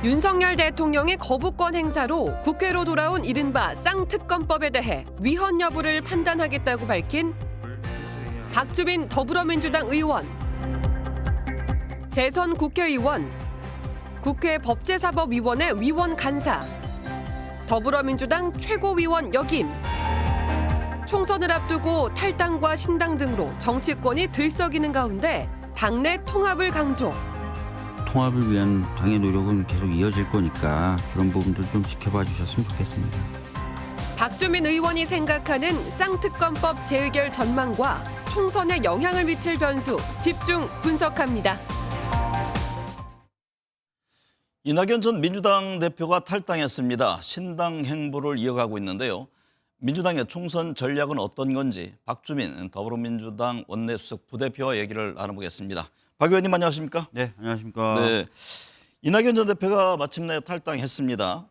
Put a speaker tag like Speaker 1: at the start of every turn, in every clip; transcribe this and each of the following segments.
Speaker 1: 윤석열 대통령의 거부권 행사로 국회로 돌아온 이른바 쌍특검법에 대해 위헌 여부를 판단하겠다고 밝힌 박주민 더불어민주당 의원, 재선 국회의원, 국회 법제사법위원회 위원 간사, 더불어민주당 최고위원 역임, 총선을 앞두고 탈당과 신당 등으로 정치권이 들썩이는 가운데 당내 통합을 강조.
Speaker 2: 통합을 위한 당의 노력은 계속 이어질 거니까 그런 부분들 좀 지켜봐 주셨으면 좋겠습니다.
Speaker 1: 박주민 의원이 생각하는 쌍특검법 재의결 전망과 총선에 영향을 미칠 변수 집중 분석합니다.
Speaker 3: 이낙연 전 민주당 대표가 탈당했습니다. 신당 행보를 이어가고 있는데요. 민주당의 총선 전략은 어떤 건지 박주민 더불어민주당 원내수석 부대표와 얘기를 나눠보겠습니다. 박 의원님 안녕하십니까?
Speaker 2: 네, 안녕하십니까?
Speaker 3: 네, 이낙연 전 대표가 마침내 탈당했습니다.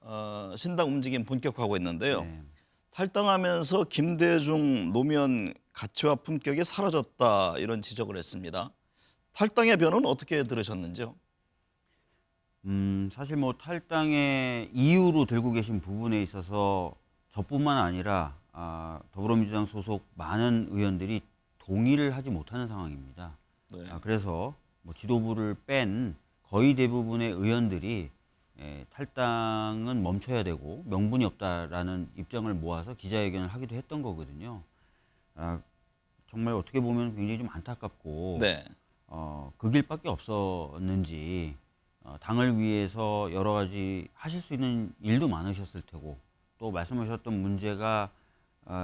Speaker 3: 신당 움직임 본격화하고 있는데요.
Speaker 2: 네.
Speaker 3: 탈당하면서 김대중 노무현 가치와 품격이 사라졌다 이런 지적을 했습니다. 탈당의 변은 어떻게 들으셨는지요?
Speaker 2: 사실 뭐 탈당의 이유로 들고 계신 부분에 있어서 저뿐만 아니라 더불어민주당 소속 많은 의원들이 동의를 하지 못하는 상황입니다.
Speaker 3: 네.
Speaker 2: 그래서 뭐 지도부를 뺀 거의 대부분의 의원들이 탈당은 멈춰야 되고 명분이 없다라는 입장을 모아서 기자회견을 하기도 했던 거거든요. 정말 어떻게 보면 굉장히 좀 안타깝고
Speaker 3: 네.
Speaker 2: 그 길밖에 없었는지 당을 위해서 여러 가지 하실 수 있는 일도 많으셨을 테고 또 말씀하셨던 문제가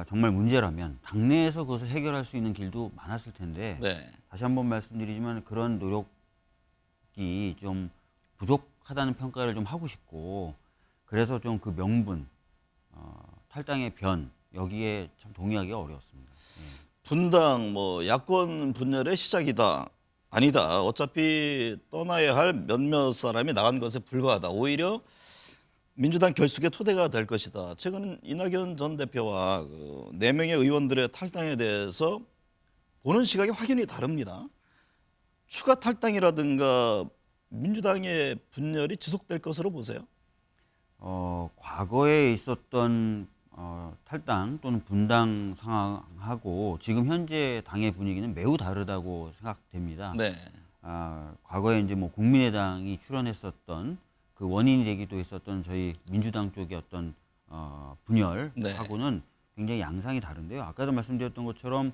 Speaker 2: 정말 문제라면 당내에서 그것을 해결할 수 있는 길도 많았을 텐데
Speaker 3: 네.
Speaker 2: 다시 한번 말씀드리지만 그런 노력이 좀 부족하다는 평가를 좀 하고 싶고 그래서 좀 그 명분, 탈당의 변 여기에 참 동의하기가 어려웠습니다.
Speaker 3: 분당 뭐 야권 분열의 시작이다. 아니다. 어차피 떠나야 할 몇몇 사람이 나간 것에 불과하다. 오히려 민주당 결속의 토대가 될 것이다. 최근 이낙연 전 대표와 그 4명의 의원들의 탈당에 대해서 보는 시각이 확연히 다릅니다. 추가 탈당이라든가 민주당의 분열이 지속될 것으로 보세요?
Speaker 2: 과거에 있었던 탈당 또는 분당 상황하고 지금 현재 당의 분위기는 매우 다르다고 생각됩니다.
Speaker 3: 네.
Speaker 2: 과거에 이제 뭐 국민의당이 출연했었던 그 원인이 되기도 했었던 저희 민주당 쪽의 어떤 분열하고는 굉장히 양상이 다른데요. 아까도 말씀드렸던 것처럼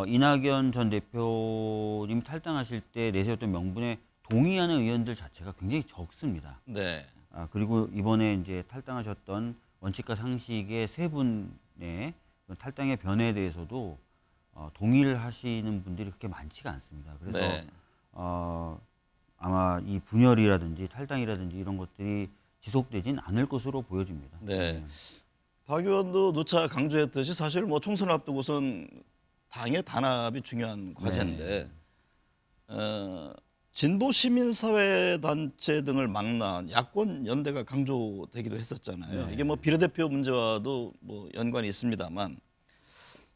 Speaker 2: 이낙연 전 대표님 탈당하실 때 내세웠던 명분에 동의하는 의원들 자체가 굉장히 적습니다.
Speaker 3: 네.
Speaker 2: 그리고 이번에 이제 탈당하셨던 원칙과 상식의 3분의 탈당의 변에 대해서도 동의를 하시는 분들이 그렇게 많지가 않습니다. 그래서
Speaker 3: 네.
Speaker 2: 아마 이 분열이라든지 탈당이라든지 이런 것들이 지속되진 않을 것으로 보여집니다.
Speaker 3: 네. 박 의원도 누차 강조했듯이 사실 뭐 총선을 앞두고선 당의 단합이 중요한 과제인데 진보 시민사회 단체 등을 망라한 야권 연대가 강조되기도 했었잖아요.
Speaker 2: 네.
Speaker 3: 이게 뭐 비례대표 문제와도 뭐 연관이 있습니다만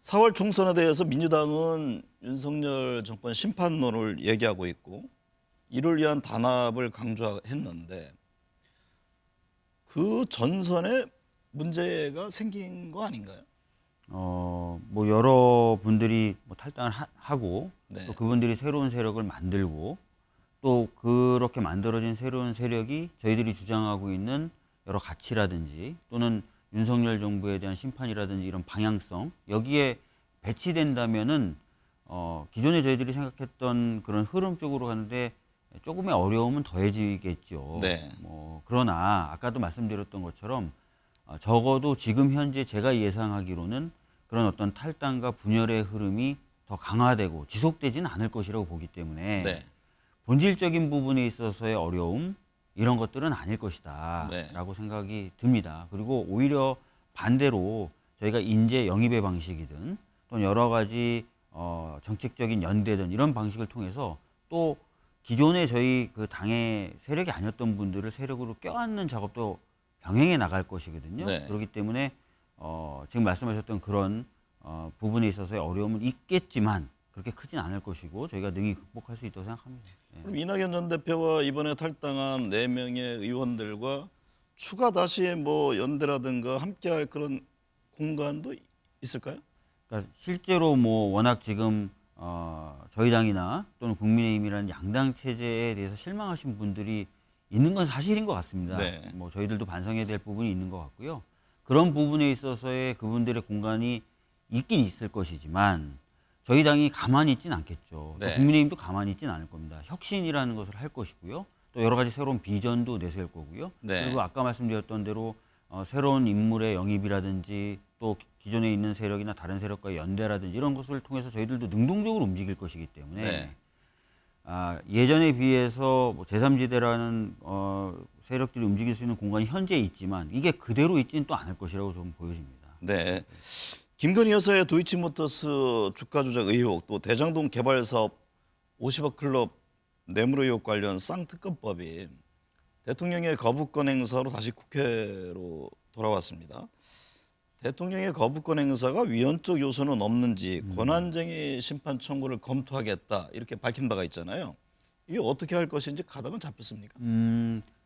Speaker 3: 4월 총선에 대해서 민주당은 윤석열 정권 심판론을 얘기하고 있고 이를 위한 단합을 강조했는데 그 전선에 문제가 생긴 거 아닌가요?
Speaker 2: 뭐 여러 분들이 뭐 탈당을 하고
Speaker 3: 네.
Speaker 2: 또 그분들이 새로운 세력을 만들고 또 그렇게 만들어진 새로운 세력이 저희들이 주장하고 있는 여러 가치라든지 또는 윤석열 정부에 대한 심판이라든지 이런 방향성 여기에 배치된다면은 기존에 저희들이 생각했던 그런 흐름 쪽으로 가는데 조금의 어려움은 더해지겠죠.
Speaker 3: 네.
Speaker 2: 그러나 아까도 말씀드렸던 것처럼 적어도 지금 현재 제가 예상하기로는 그런 어떤 탈당과 분열의 흐름이 더 강화되고 지속되지는 않을 것이라고 보기 때문에
Speaker 3: 네.
Speaker 2: 본질적인 부분에 있어서의 어려움 이런 것들은 아닐 것이다
Speaker 3: 네.
Speaker 2: 라고 생각이 듭니다. 그리고 오히려 반대로 저희가 인재 영입의 방식이든 또는 여러 가지 정책적인 연대든 이런 방식을 통해서 또 기존에 저희 그 당의 세력이 아니었던 분들을 세력으로 껴안는 작업도 병행해 나갈 것이거든요.
Speaker 3: 네.
Speaker 2: 그렇기 때문에 지금 말씀하셨던 그런 부분에 있어서의 어려움은 있겠지만 그렇게 크진 않을 것이고 저희가 능히 극복할 수 있다고 생각합니다. 예.
Speaker 3: 그럼 이낙연 전 대표와 이번에 탈당한 4명의 의원들과 추가 다시 뭐 연대라든가 함께할 그런 공간도 있을까요?
Speaker 2: 그러니까 실제로 뭐 워낙 지금 저희 당이나 또는 국민의힘이라는 양당 체제에 대해서 실망하신 분들이 있는 건 사실인 것 같습니다.
Speaker 3: 네.
Speaker 2: 뭐 저희들도 반성해야 될 부분이 있는 것 같고요. 그런 부분에 있어서의 그분들의 공간이 있긴 있을 것이지만 저희 당이 가만히 있진 않겠죠.
Speaker 3: 네.
Speaker 2: 또 국민의힘도 가만히 있진 않을 겁니다. 혁신이라는 것을 할 것이고요. 또 여러 가지 새로운 비전도 내세울 거고요.
Speaker 3: 네.
Speaker 2: 그리고 아까 말씀드렸던 대로 새로운 인물의 영입이라든지 또 기존에 있는 세력이나 다른 세력과의 연대라든지 이런 것을 통해서 저희들도 능동적으로 움직일 것이기 때문에
Speaker 3: 네.
Speaker 2: 예전에 비해서 뭐 제3지대라는 세력들이 움직일 수 있는 공간이 현재 있지만 이게 그대로 있지는 또 않을 것이라고 좀 보여집니다.
Speaker 3: 네. 김건희 여사의 도이치모터스 주가 조작 의혹, 또 대장동 개발 사업 50억 클럽 뇌물 의혹 관련 쌍특검법이 대통령의 거부권 행사로 다시 국회로 돌아왔습니다. 대통령의 거부권 행사가 위헌적 요소는 없는지 권한쟁의 심판 청구를 검토하겠다 이렇게 밝힌 바가 있잖아요. 이게 어떻게 할 것인지 가닥은 잡혔습니까?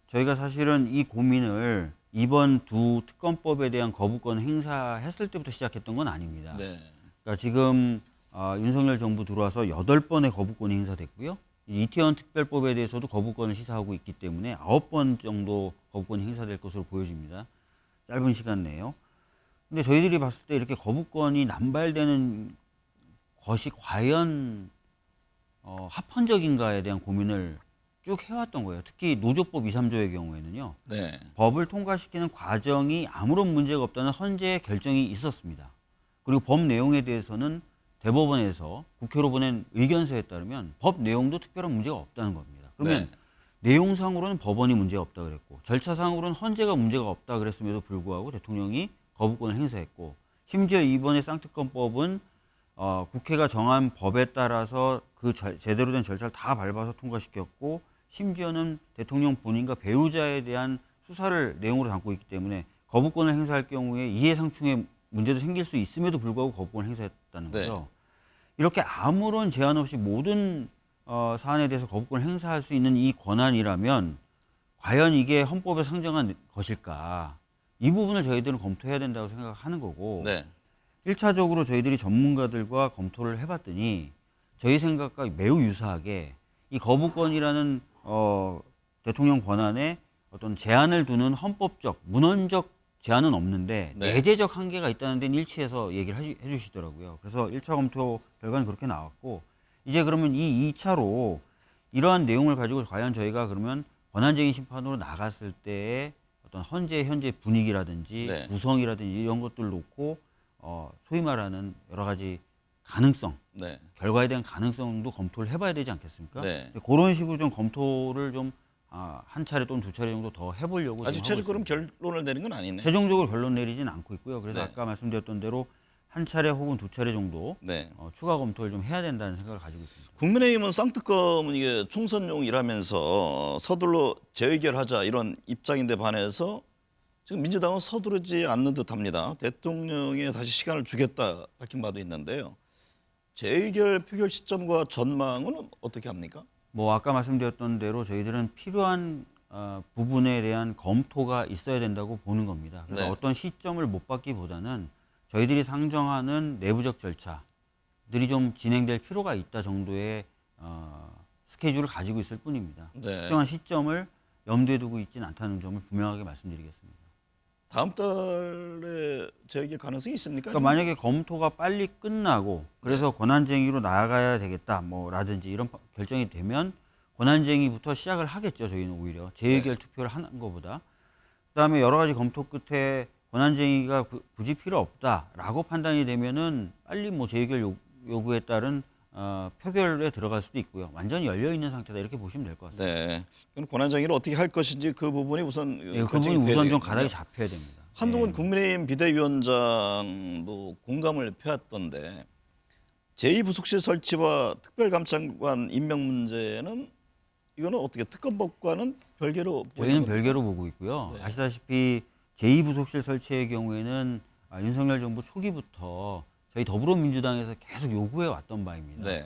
Speaker 2: 저희가 사실은 이 고민을 이번 두 특검법에 대한 거부권 행사했을 때부터 시작했던 건 아닙니다.
Speaker 3: 네.
Speaker 2: 그러니까 지금 윤석열 정부 들어와서 8번의 거부권이 행사됐고요. 이태원 특별법에 대해서도 거부권을 시사하고 있기 때문에 9번 정도 거부권이 행사될 것으로 보여집니다. 짧은 시간 내에요. 근데 저희들이 봤을 때 이렇게 거부권이 남발되는 것이 과연 합헌적인가에 대한 고민을 쭉 해왔던 거예요. 특히 노조법 2, 3조의 경우에는요.
Speaker 3: 네.
Speaker 2: 법을 통과시키는 과정이 아무런 문제가 없다는 헌재 결정이 있었습니다. 그리고 법 내용에 대해서는 대법원에서 국회로 보낸 의견서에 따르면 법 내용도 특별한 문제가 없다는 겁니다. 그러면 내용상으로는 법원이 문제가 없다 그랬고 절차상으로는 헌재가 문제가 없다 그랬음에도 불구하고 대통령이 거부권을 행사했고 심지어 이번에 쌍특검법은 국회가 정한 법에 따라서 그 제대로 된 절차를 다 밟아서 통과시켰고 심지어는 대통령 본인과 배우자에 대한 수사를 내용으로 담고 있기 때문에 거부권을 행사할 경우에 이해상충의 문제도 생길 수 있음에도 불구하고 거부권을 행사했다는 거죠. 이렇게 아무런 제한 없이 모든 사안에 대해서 거부권을 행사할 수 있는 이 권한이라면 과연 이게 헌법에 상정한 것일까? 이 부분을 저희들은 검토해야 된다고 생각하는 거고
Speaker 3: 네.
Speaker 2: 1차적으로 저희들이 전문가들과 검토를 해봤더니 저희 생각과 매우 유사하게 이 거부권이라는 대통령 권한에 어떤 제한을 두는 헌법적, 문헌적 제한은 없는데
Speaker 3: 네.
Speaker 2: 내재적 한계가 있다는 데는 일치해서 얘기를 해주시더라고요. 그래서 1차 검토 결과는 그렇게 나왔고 이제 그러면 이 2차로 이러한 내용을 가지고 과연 저희가 그러면 권한쟁의 심판으로 나갔을 때의 어떤 현재 분위기라든지
Speaker 3: 네.
Speaker 2: 구성이라든지 이런 것들을 놓고 소위 말하는 여러 가지 가능성,
Speaker 3: 네.
Speaker 2: 결과에 대한 가능성도 검토를 해봐야 되지 않겠습니까?
Speaker 3: 네.
Speaker 2: 그런 식으로 좀 검토를 좀 한 차례 또는 2차례 정도 더 해보려고
Speaker 3: 아주
Speaker 2: 지금 하고
Speaker 3: 최종적으로
Speaker 2: 있습니다.
Speaker 3: 결론을 내는 건 아니네.
Speaker 2: 최종적으로 결론 내리진 않고 있고요. 그래서
Speaker 3: 네.
Speaker 2: 아까 말씀드렸던 대로 한 차례 혹은 2차례 정도
Speaker 3: 네.
Speaker 2: 추가 검토를 좀 해야 된다는 생각을 가지고 있습니다.
Speaker 3: 국민의힘은 쌍특검은 이게 총선용이라면서 서둘러 재의결하자 이런 입장인데 반해서 지금 민주당은 서두르지 않는 듯합니다. 대통령에 다시 시간을 주겠다 밝힌 바도 있는데요. 재의결 표결 시점과 전망은 어떻게 합니까?
Speaker 2: 뭐 아까 말씀드렸던 대로 저희들은 필요한 부분에 대한 검토가 있어야 된다고 보는 겁니다. 그래서
Speaker 3: 네.
Speaker 2: 어떤 시점을 못 받기보다는 저희들이 상정하는 내부적 절차들이 좀 진행될 필요가 있다 정도의 스케줄을 가지고 있을 뿐입니다.
Speaker 3: 네.
Speaker 2: 특정한 시점을 염두에 두고 있지는 않다는 점을 분명하게 말씀드리겠습니다.
Speaker 3: 다음 달에 재의결 가능성이 있습니까?
Speaker 2: 그러니까 만약에 검토가 빨리 끝나고 그래서 권한쟁의로 나아가야 되겠다 뭐라든지 이런 결정이 되면 권한쟁의부터 시작을 하겠죠. 저희는 오히려 재의결 투표를 하는 것보다. 그다음에 여러 가지 검토 끝에 권한쟁의가 굳이 필요 없다라고 판단이 되면은 빨리 뭐 재의결 요구에 따른 표결에 들어갈 수도 있고요. 완전히 열려 있는 상태다 이렇게 보시면 될 것 같습니다.
Speaker 3: 네. 그럼 권한쟁의를 어떻게 할 것인지 그 부분이 우선
Speaker 2: 예, 그
Speaker 3: 결정이
Speaker 2: 부분이
Speaker 3: 돼야
Speaker 2: 우선 좀
Speaker 3: 되겠군요.
Speaker 2: 가닥이 잡혀야 됩니다.
Speaker 3: 한동훈
Speaker 2: 예.
Speaker 3: 국민의힘 비대위원장도 공감을 표했던데 제2부속실 설치와 특별감찰관 임명 문제는 이거는 어떻게 특검법과는 별개로 보이는
Speaker 2: 저희는
Speaker 3: 겁니까?
Speaker 2: 별개로 보고 있고요.
Speaker 3: 네.
Speaker 2: 아시다시피 제2부속실 설치의 경우에는 윤석열 정부 초기부터 저희 더불어민주당에서 계속 요구해 왔던 바입니다.
Speaker 3: 네.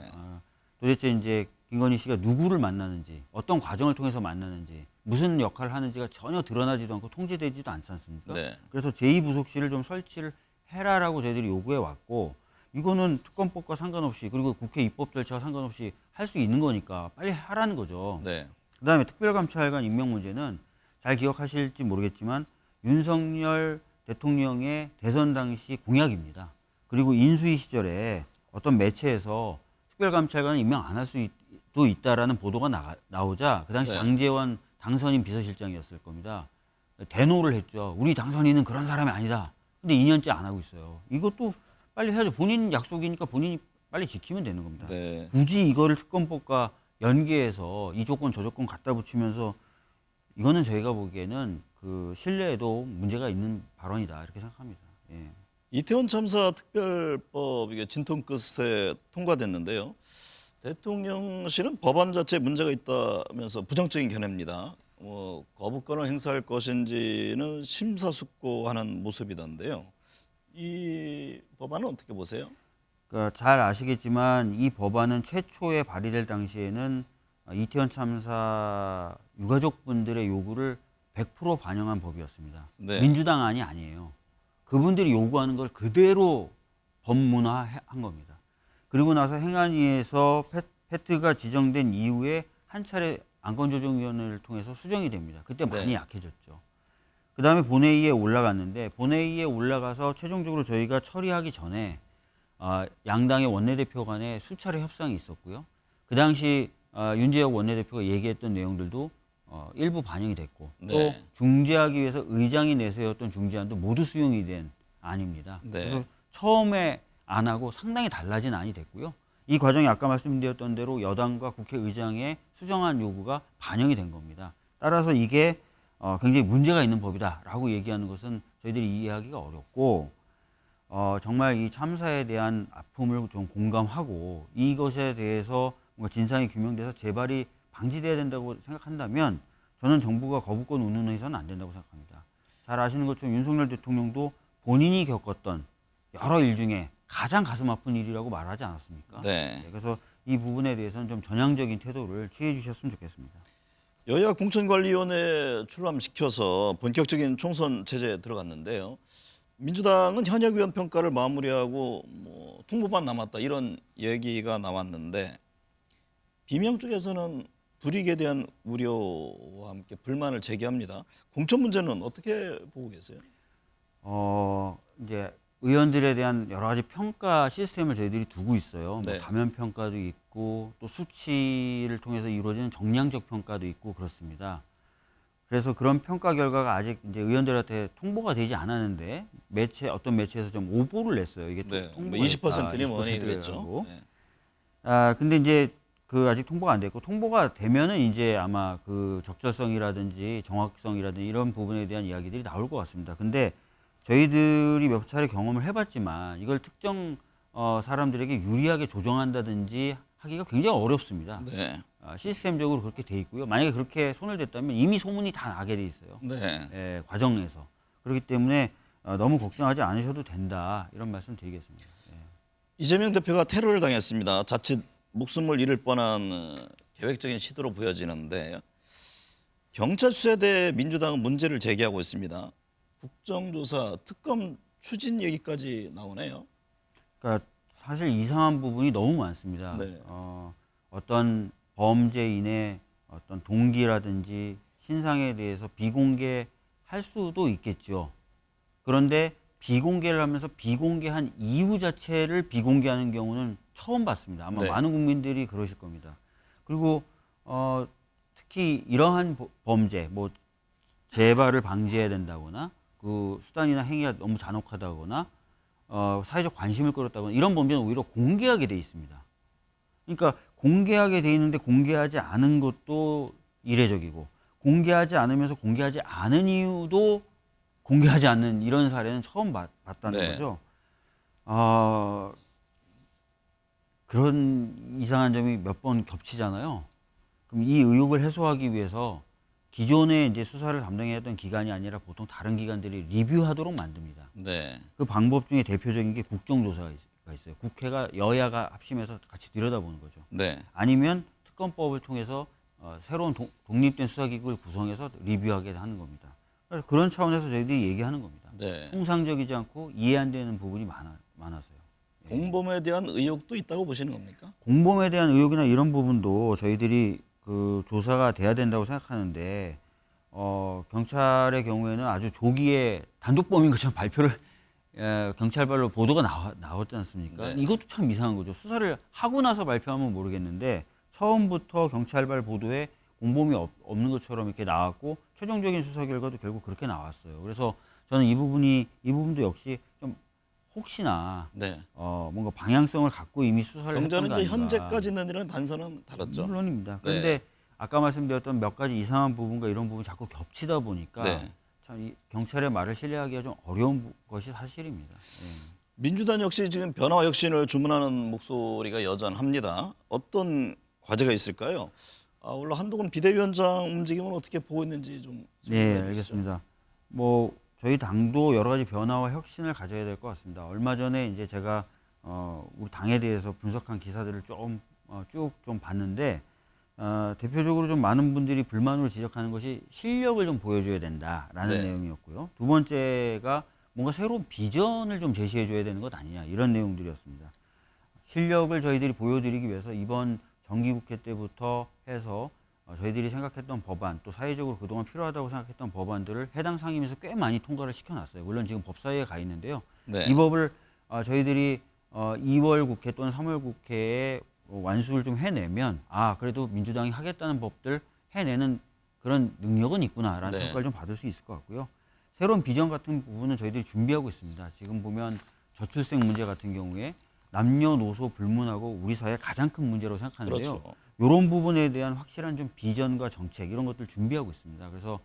Speaker 2: 도대체 이제 김건희 씨가 누구를 만나는지, 어떤 과정을 통해서 만나는지, 무슨 역할을 하는지가 전혀 드러나지도 않고 통제되지도 않지 않습니까?
Speaker 3: 네.
Speaker 2: 그래서 제2부속실을 좀 설치를 해라라고 저희들이 요구해 왔고, 이거는 특검법과 상관없이, 그리고 국회 입법 절차와 상관없이 할 수 있는 거니까 빨리 하라는 거죠.
Speaker 3: 네.
Speaker 2: 그다음에 특별감찰관 임명 문제는 잘 기억하실지 모르겠지만 윤석열 대통령의 대선 당시 공약입니다. 그리고 인수위 시절에 어떤 매체에서 특별감찰관을 임명 안 할 수도 있다라는 보도가 나오자 그 당시
Speaker 3: 네.
Speaker 2: 장제원 당선인 비서실장이었을 겁니다. 대노를 했죠. 우리 당선인은 그런 사람이 아니다. 근데 2년째 안 하고 있어요. 이것도 빨리 해야죠. 본인 약속이니까 본인이 빨리 지키면 되는 겁니다.
Speaker 3: 네.
Speaker 2: 굳이 이거를 특검법과 연계해서 이 조건 저 조건 갖다 붙이면서 이거는 저희가 보기에는 그 신뢰에도 문제가 있는 발언이다 이렇게 생각합니다. 예.
Speaker 3: 이태원 참사 특별법 이게 진통 끝에 통과됐는데요. 대통령실은 법안 자체에 문제가 있다면서 부정적인 견해입니다. 거부권을 행사할 것인지는 심사숙고하는 모습이던데요. 이 법안은 어떻게 보세요?
Speaker 2: 그러니까 잘 아시겠지만 이 법안은 최초에 발의될 당시에는 이태원 참사 유가족분들의 요구를 100% 반영한 법이었습니다.
Speaker 3: 네.
Speaker 2: 민주당안이 아니에요. 그분들이 요구하는 걸 그대로 법문화한 겁니다. 그리고 나서 행안위에서 패트가 지정된 이후에 한 차례 안건조정위원회를 통해서 수정이 됩니다. 그때 많이
Speaker 3: 네.
Speaker 2: 약해졌죠. 그 다음에 본회의에 올라갔는데 본회의에 올라가서 최종적으로 저희가 처리하기 전에 양당의 원내대표 간에 수차례 협상이 있었고요. 그 당시 윤재혁 원내대표가 얘기했던 내용들도 일부 반영이 됐고
Speaker 3: 네.
Speaker 2: 또 중재하기 위해서 의장이 내세웠던 중재안도 모두 수용이 된 안입니다.
Speaker 3: 네.
Speaker 2: 그래서 처음에 안하고 상당히 달라진 안이 됐고요. 이 과정이 아까 말씀드렸던 대로 여당과 국회의장의 수정안 요구가 반영이 된 겁니다. 따라서 이게 굉장히 문제가 있는 법이다라고 얘기하는 것은 저희들이 이해하기가 어렵고 정말 이 참사에 대한 아픔을 좀 공감하고 이것에 대해서 뭔가 진상이 규명돼서 재발이 방지돼야 된다고 생각한다면 저는 정부가 거부권 운운해서는 안 된다고 생각합니다. 잘 아시는 것처럼 윤석열 대통령도 본인이 겪었던 여러 일 중에 가장 가슴 아픈 일이라고 말하지 않았습니까?
Speaker 3: 네.
Speaker 2: 그래서 이 부분에 대해서는 좀 전향적인 태도를 취해 주셨으면 좋겠습니다.
Speaker 3: 여야 공천관리위원회 출범시켜서 본격적인 총선 체제에 들어갔는데요. 민주당은 현역 위원 평가를 마무리하고 통보만 남았다 이런 얘기가 나왔는데 비명 쪽에서는 불이익에 대한 우려와 함께 불만을 제기합니다. 공천 문제는 어떻게 보고 계세요?
Speaker 2: 이제 의원들에 대한 여러 가지 평가 시스템을 저희들이 두고 있어요.
Speaker 3: 네.
Speaker 2: 뭐 다면 평가도 있고 또 수치를 통해서 이루어지는 정량적 평가도 있고 그렇습니다. 그래서 그런 평가 결과가 아직 이제 의원들한테 통보가 되지 않았는데 어떤 매체에서 좀 오보를 냈어요. 이게
Speaker 3: 네.
Speaker 2: 통보가
Speaker 3: 20%니 뭐니
Speaker 2: 20%
Speaker 3: 그랬죠.
Speaker 2: 라고.
Speaker 3: 네.
Speaker 2: 근데 이제 아직 통보가 안 됐고 통보가 되면은 이제 아마 그 적절성이라든지 정확성이라든지 이런 부분에 대한 이야기들이 나올 것 같습니다. 근데 저희들이 몇 차례 경험을 해봤지만 이걸 특정 사람들에게 유리하게 조정한다든지 하기가 굉장히 어렵습니다.
Speaker 3: 네.
Speaker 2: 시스템적으로 그렇게 돼 있고요. 만약에 그렇게 손을 댔다면 이미 소문이 다 나게 돼 있어요.
Speaker 3: 네.
Speaker 2: 과정에서. 그렇기 때문에 너무 걱정하지 않으셔도 된다. 이런 말씀 드리겠습니다.
Speaker 3: 이재명 대표가 테러를 당했습니다. 자칫 목숨을 잃을 뻔한 계획적인 시도로 보여지는데 경찰 수사에 대해 민주당은 문제를 제기하고 있습니다. 국정조사, 특검 추진 얘기까지 나오네요.
Speaker 2: 그러니까 사실 이상한 부분이 너무 많습니다.
Speaker 3: 네.
Speaker 2: 어떤 범죄인의 어떤 동기라든지 신상에 대해서 비공개할 수도 있겠죠. 그런데 비공개를 하면서 비공개한 이유 자체를 비공개하는 경우는 처음 봤습니다. 아마
Speaker 3: 네.
Speaker 2: 많은 국민들이 그러실 겁니다. 그리고 특히 이러한 범죄, 뭐 재발을 방지해야 된다거나 그 수단이나 행위가 너무 잔혹하다거나 사회적 관심을 끌었다거나 이런 범죄는 오히려 공개하게 돼 있습니다. 그러니까 공개하게 돼 있는데 공개하지 않은 것도 이례적이고 공개하지 않으면서 공개하지 않은 이유도 공개하지 않는 이런 사례는 처음 봤다는
Speaker 3: 네.
Speaker 2: 거죠. 그런 이상한 점이 몇 번 겹치잖아요. 그럼 이 의혹을 해소하기 위해서 기존에 이제 수사를 담당했던 기관이 아니라 보통 다른 기관들이 리뷰하도록 만듭니다.
Speaker 3: 네.
Speaker 2: 그 방법 중에 대표적인 게 국정조사가 있어요. 국회가 여야가 합심해서 같이 들여다보는 거죠.
Speaker 3: 네.
Speaker 2: 아니면 특검법을 통해서 새로운 독립된 수사기구를 구성해서 리뷰하게 하는 겁니다. 그래서 그런 차원에서 저희들이 얘기하는 겁니다.
Speaker 3: 네.
Speaker 2: 통상적이지 않고 이해 안 되는 부분이 많아서요.
Speaker 3: 공범에 대한 의혹도 있다고 보시는 겁니까?
Speaker 2: 공범에 대한 의혹이나 이런 부분도 저희들이 그 조사가 돼야 된다고 생각하는데 경찰의 경우에는 아주 조기에 단독범인 것처럼 발표를 경찰발로 보도가 나왔지 않습니까?
Speaker 3: 네.
Speaker 2: 이것도 참 이상한 거죠. 수사를 하고 나서 발표하면 모르겠는데 처음부터 경찰발 보도에 공범이 없는 것처럼 이렇게 나왔고 최종적인 수사 결과도 결국 그렇게 나왔어요. 그래서 저는 이 부분도 역시 좀 혹시나
Speaker 3: 네.
Speaker 2: 뭔가 방향성을 갖고 이미 수사를 했던
Speaker 3: 경찰은
Speaker 2: 거
Speaker 3: 이제
Speaker 2: 아닌가.
Speaker 3: 현재까지는이라는 단서는 다뤘죠.
Speaker 2: 물론입니다.
Speaker 3: 네.
Speaker 2: 그런데 아까 말씀드렸던 몇 가지 이상한 부분과 이런 부분이 자꾸 겹치다 보니까
Speaker 3: 네.
Speaker 2: 참 이 경찰의 말을 신뢰하기가 좀 어려운 것이 사실입니다. 예.
Speaker 3: 민주당 역시 지금 변화 혁신을 주문하는 목소리가 여전합니다. 어떤 과제가 있을까요? 물론 한동훈 비대위원장 움직임은 어떻게 보고 있는지 좀
Speaker 2: 네,
Speaker 3: 설명해 주시죠.
Speaker 2: 알겠습니다. 뭐 저희 당도 여러 가지 변화와 혁신을 가져야 될 것 같습니다. 얼마 전에 이제 제가 우리 당에 대해서 분석한 기사들을 좀 쭉 좀 봤는데 대표적으로 좀 많은 분들이 불만으로 지적하는 것이 실력을 좀 보여줘야 된다라는
Speaker 3: 네.
Speaker 2: 내용이었고요. 두 번째가 뭔가 새로운 비전을 좀 제시해줘야 되는 것 아니냐 이런 내용들이었습니다. 실력을 저희들이 보여드리기 위해서 이번 정기국회 때부터 해서 저희들이 생각했던 법안 또 사회적으로 그동안 필요하다고 생각했던 법안들을 해당 상임위에서 꽤 많이 통과를 시켜놨어요. 물론 지금 법사위에 가 있는데요.
Speaker 3: 네.
Speaker 2: 이 법을 저희들이 2월 국회 또는 3월 국회에 완수를 좀 해내면 그래도 민주당이 하겠다는 법들 해내는 그런 능력은 있구나라는
Speaker 3: 네.
Speaker 2: 평가를 좀 받을 수 있을 것 같고요. 새로운 비전 같은 부분은 저희들이 준비하고 있습니다. 지금 보면 저출생 문제 같은 경우에 남녀노소 불문하고 우리 사회의 가장 큰 문제라고 생각하는데요.
Speaker 3: 그렇죠.
Speaker 2: 이런 부분에 대한 확실한 좀 비전과 정책 이런 것들 준비하고 있습니다. 그래서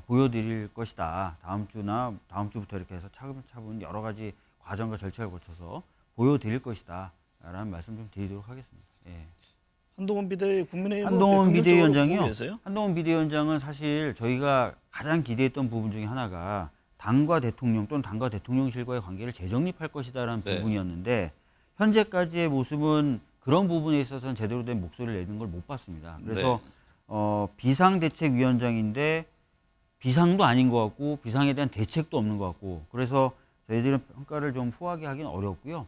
Speaker 2: 보여드릴 것이다. 다음 주부터 이렇게 해서 차근차근 여러 가지 과정과 절차를 거쳐서 보여드릴 것이다. 라는 말씀 좀 드리도록 하겠습니다. 예.
Speaker 3: 한동훈 비대위 국민의힘
Speaker 2: 한동훈 비대위원장이요.
Speaker 3: 보고 계세요?
Speaker 2: 한동훈 비대위원장은 사실 저희가 가장 기대했던 부분 중에 하나가 당과 대통령 또는 당과 대통령실과의 관계를 재정립할 것이다라는
Speaker 3: 네.
Speaker 2: 부분이었는데 현재까지의 모습은 그런 부분에 있어서는 제대로 된 목소리를 내는 걸 못 봤습니다. 그래서 비상대책위원장인데 비상도 아닌 것 같고 비상에 대한 대책도 없는 것 같고 그래서 저희들은 평가를 좀 후하게 하기는 어렵고요.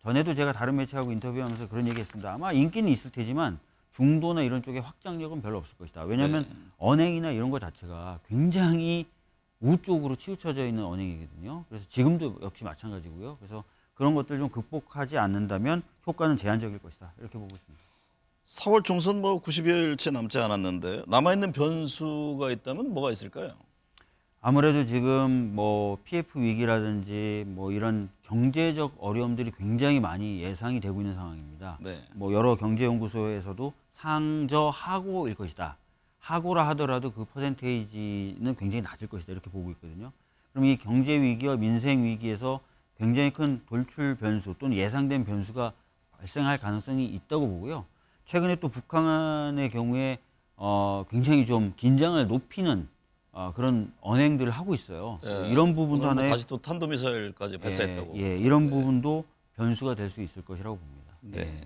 Speaker 2: 전에도 제가 다른 매체하고 인터뷰하면서 그런 얘기했습니다. 아마 인기는 있을 테지만 중도나 이런 쪽에 확장력은 별로 없을 것이다. 왜냐하면
Speaker 3: 네.
Speaker 2: 언행이나 이런 것 자체가 굉장히 우 쪽으로 치우쳐져 있는 언행이거든요. 그래서 지금도 역시 마찬가지고요. 그래서 그런 것들 좀 극복하지 않는다면 효과는 제한적일 것이다. 이렇게 보고 있습니다.
Speaker 3: 4월 총선 90여일째 남지 않았는데 남아있는 변수가 있다면 뭐가 있을까요?
Speaker 2: 아무래도 지금 PF 위기라든지 이런 경제적 어려움들이 굉장히 많이 예상이 되고 있는 상황입니다.
Speaker 3: 네.
Speaker 2: 여러 경제연구소에서도 상저하고일 것이다. 하고라 하더라도 그 퍼센테이지는 굉장히 낮을 것이다. 이렇게 보고 있거든요. 그럼 이 경제 위기와 민생 위기에서 굉장히 큰 돌출 변수 또는 예상된 변수가 발생할 가능성이 있다고 보고요. 최근에 또 북한의 경우에 굉장히 좀 긴장을 높이는 그런 언행들을 하고 있어요.
Speaker 3: 네.
Speaker 2: 이런 부분도
Speaker 3: 오늘
Speaker 2: 하나의
Speaker 3: 다시 또 탄도미사일까지 발사했다고.
Speaker 2: 이런 부분도 변수가 될 수 있을 것이라고 봅니다.
Speaker 3: 네.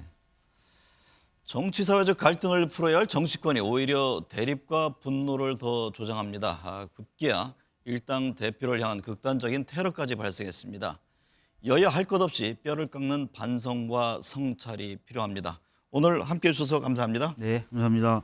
Speaker 3: 정치 사회적 갈등을 풀어야 할 정치권이 오히려 대립과 분노를 더 조장합니다. 급기야 일당 대표를 향한 극단적인 테러까지 발생했습니다. 여야 할 것 없이 뼈를 깎는 반성과 성찰이 필요합니다. 오늘 함께해 주셔서 감사합니다.
Speaker 2: 네, 감사합니다.